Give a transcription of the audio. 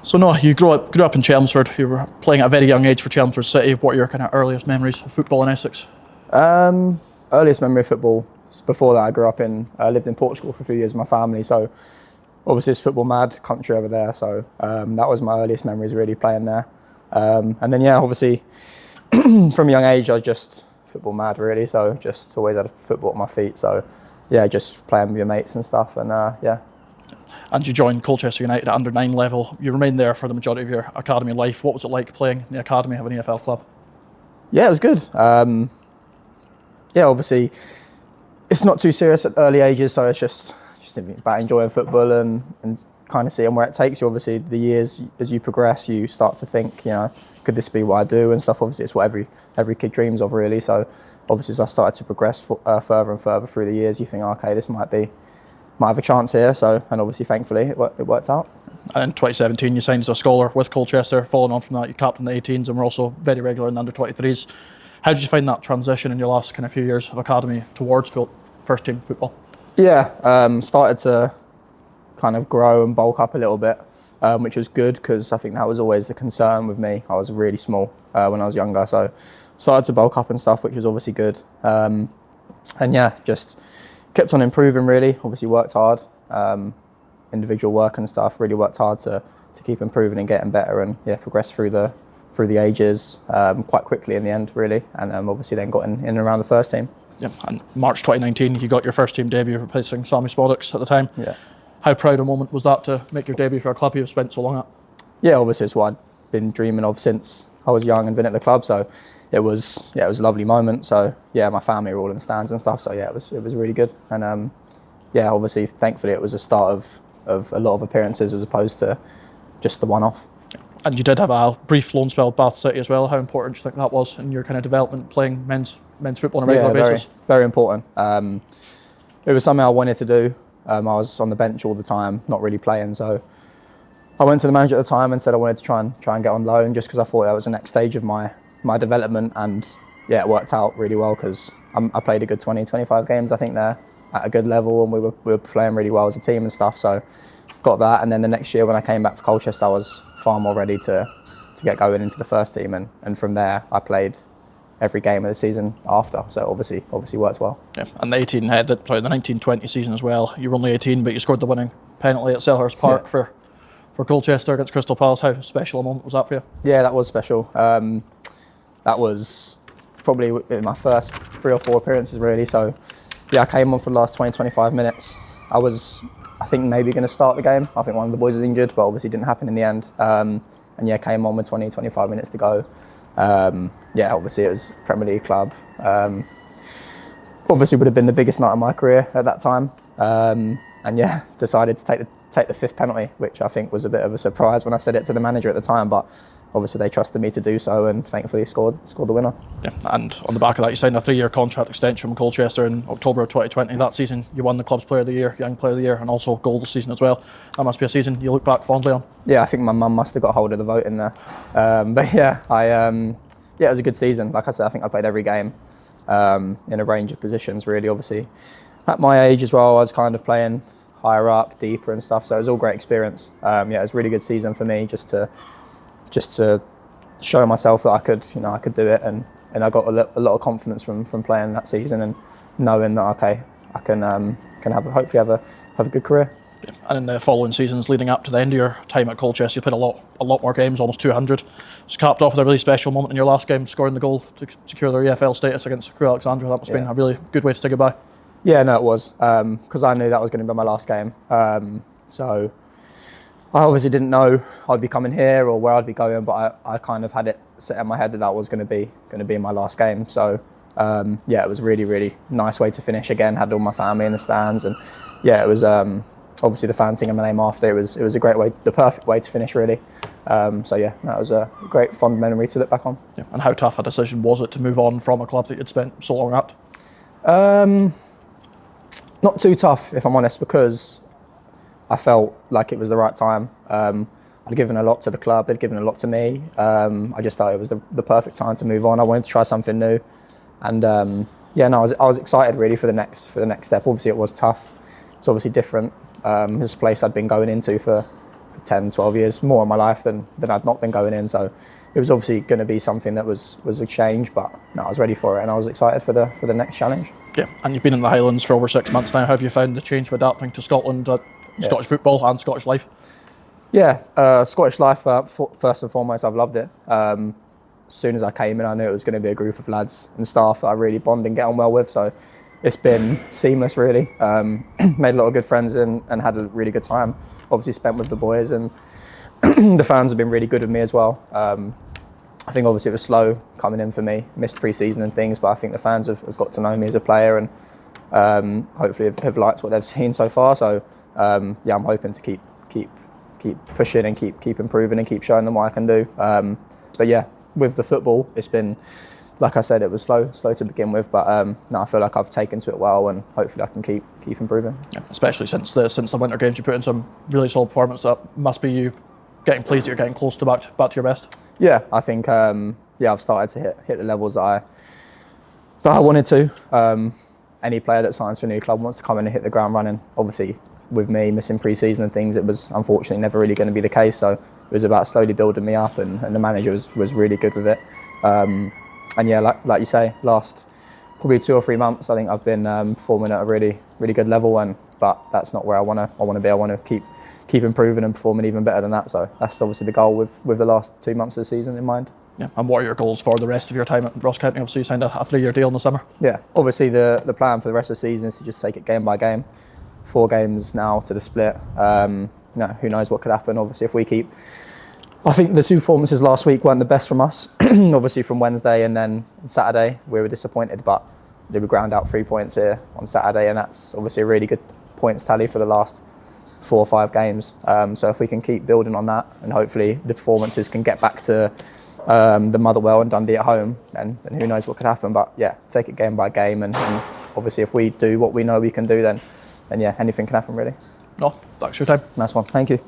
So Noah, you grew up in Chelmsford. You were playing at a very young age for Chelmsford City. What are your kind of earliest memories of football in Essex? Earliest memory of football, before that I lived in Portugal for a few years with my family, so obviously it's football mad country over there, so that was my earliest memories really playing there. And then obviously from a young age I was just football mad really, so just always had football at my feet, so just playing with your mates and stuff, and And you joined Colchester United at under-9 level. You remained there for the majority of your academy life. What was it like playing in the academy of an EFL club? Yeah, it was good. Obviously it's not too serious at early ages, so it's just about enjoying football and kind of seeing where it takes you. Obviously the years as you progress, you start to think, could this be what I do and stuff. Obviously it's what every kid dreams of really, so obviously as I started to progress further and further through the years, you think, okay, this might have a chance here, and obviously thankfully it worked out. And in 2017 you signed as a scholar with Colchester. Following on from that, you captained the 18s and were also very regular in the under-23s. How did you find that transition in your last kind of few years of academy towards first team football? Started to kind of grow and bulk up a little bit, which was good because I think that was always the concern with me. I was really small when I was younger, so started to bulk up and stuff, which was obviously good. Just kept on improving really. Obviously worked hard, individual work and stuff. Really worked hard to keep improving and getting better, and progressed through the ages quite quickly in the end really, and obviously then got in and around the first team. Yeah, and March 2019 you got your first team debut replacing Sammy Spoddocks at the time. Yeah. How proud a moment was that to make your debut for a club you've spent so long at? Yeah, obviously it's what I'd been dreaming of since I was young and been at the club, so it was a lovely moment. So my family were all in the stands and stuff, so it was really good. And obviously thankfully it was a start of a lot of appearances as opposed to just the one-off. And you did have a brief loan spell at Bath City as well. How important do you think that was in your kind of development, playing men's football on a regular basis? Very important. It was something I wanted to do. I was on the bench all the time, not really playing, so I went to the manager at the time and said I wanted to try and get on loan, just because I thought that was the next stage of my development, and it worked out really well because I played a good 20-25 games I think there at a good level, and we were playing really well as a team and stuff, so got that. And then the next year when I came back for Colchester I was far more ready to get going into the first team, and from there I played every game of the season after, so obviously worked well. Yeah, and the 19-20 season as well. You were only 18, but you scored the winning penalty at Selhurst Park for Colchester against Crystal Palace. How special a moment was that for you? Yeah, that was special. That was probably my first 3 or 4 appearances really, so I came on for the last 20-25 minutes. I think maybe going to start the game. I think one of the boys was injured, but obviously didn't happen in the end. Came on with 20-25 minutes to go. Obviously it was Premier League club. Obviously would have been the biggest night of my career at that time. Decided to take the 5th penalty, which I think was a bit of a surprise when I said it to the manager at the time, but obviously they trusted me to do so, and thankfully scored the winner. Yeah, and on the back of that you signed a 3-year contract extension with Colchester in October of 2020. That season you won the club's Player of the Year, Young Player of the Year, and also goal this season as well. That must be a season you look back fondly on. Yeah, I think my mum must have got hold of the vote in there. It was a good season. Like I said, I think I played every game in a range of positions really. Obviously at my age as well I was kind of playing higher up, deeper and stuff, so it was all great experience. It was a really good season for me just to show myself that I could do it, and I got a lot of confidence from playing that season and knowing that I can hopefully have a good career. Yeah. And in the following seasons leading up to the end of your time at Colchester, you played a lot more games, almost 200. It's capped off with a really special moment in your last game, scoring the goal to secure their EFL status against Crewe Alexandra. That must have been a really good way to say goodbye. Yeah, no, it was, because I knew that was going to be my last game. So I obviously didn't know I'd be coming here or where I'd be going, but I kind of had it set in my head that was going to be my last game. So it was really, really nice way to finish. Again, had all my family in the stands, and it was obviously the fans singing my name after. It was a great way, the perfect way to finish really. That was a great fond memory to look back on. Yeah. And how tough a decision was it to move on from a club that you'd spent so long at? Not too tough, if I'm honest, because I felt like it was the right time. I'd given a lot to the club, they'd given a lot to me. I just felt it was the perfect time to move on. I wanted to try something new, and I was excited really for the next step. Obviously, it was tough. It's obviously different. It's a place I'd been going into for 10, 12 years, more of my life than I'd not been going in. So it was obviously going to be something that was a change, but no, I was ready for it and I was excited for the next challenge. Yeah, and you've been in the Highlands for over 6 months now. How have you found the change of adapting to Scotland, Scottish football and Scottish life? Yeah, Scottish life, first and foremost, I've loved it. As soon as I came in, I knew it was going to be a group of lads and staff that I really bond and get on well with. So it's been seamless, really. Made a lot of good friends and had a really good time. Obviously spent with the boys, and the fans have been really good with me as well. I think obviously it was slow coming in for me, missed pre-season and things, but I think the fans have got to know me as a player and hopefully have liked what they've seen so far. So yeah, I'm hoping to keep pushing and keep improving and keep showing them what I can do. But yeah, with the football, it's been, like I said, it was slow to begin with, but no, I feel like I've taken to it well, and hopefully I can keep improving. Yeah. Especially since the winter games, you put in some really solid performance. That must be you getting pleased that you're getting close to back to your best. Yeah, I think I've started to hit the levels that I wanted to. Any player that signs for a new club wants to come in and hit the ground running. Obviously, with me missing pre-season and things, it was unfortunately never really going to be the case. So it was about slowly building me up, and the manager was really good with it. And yeah, like you say, last probably 2 or 3 months, I think I've been performing at a really good level. But that's not where I want to be. I want to keep improving and performing even better than that. So that's obviously the goal with the last 2 months of the season in mind. Yeah. And what are your goals for the rest of your time at Ross County? Obviously, you signed a 3-year deal in the summer. Yeah, obviously the plan for the rest of the season is to just take it game by game. 4 games now to the split. Who knows what could happen? Obviously, if we keep... I think the 2 performances last week weren't the best from us. Obviously from Wednesday and then Saturday, we were disappointed, but we ground out 3 points here on Saturday, and that's obviously a really good points tally for the last 4 or 5 games. So if we can keep building on that, and hopefully the performances can get back to the Motherwell and Dundee at home, then who knows what could happen. But yeah, take it game by game, and obviously if we do what we know we can do, then yeah, anything can happen really. No, thanks for your time. Nice one, thank you.